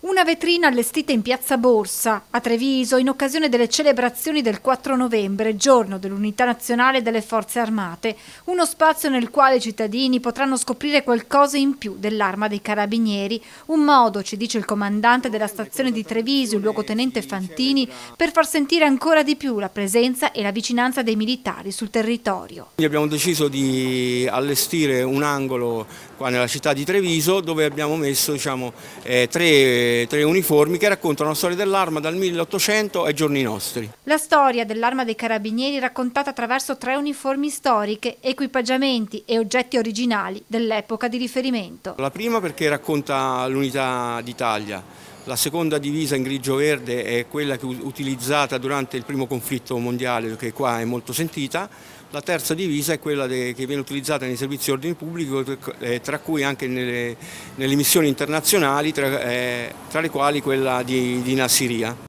Una vetrina allestita in piazza Borsa, a Treviso, in occasione delle celebrazioni del 4 novembre, giorno dell'Unità Nazionale delle Forze Armate. Uno spazio nel quale i cittadini potranno scoprire qualcosa in più dell'Arma dei Carabinieri. Un modo, ci dice il comandante della stazione di Treviso, il luogotenente Fantini, per far sentire ancora di più la presenza e la vicinanza dei militari sul territorio. Abbiamo deciso di allestire un angolo qua nella città di Treviso dove abbiamo messo tre uniformi che raccontano la storia dell'arma dal 1800 ai giorni nostri. La storia dell'Arma dei Carabinieri raccontata attraverso 3 uniformi storiche, equipaggiamenti e oggetti originali dell'epoca di riferimento. La prima perché racconta l'unità d'Italia. La seconda divisa in grigio-verde è quella che utilizzata durante il primo conflitto mondiale, che qua è molto sentita. La terza divisa è quella che viene utilizzata nei servizi di ordine pubblico, tra cui anche nelle missioni internazionali, tra le quali quella di Nassiriya.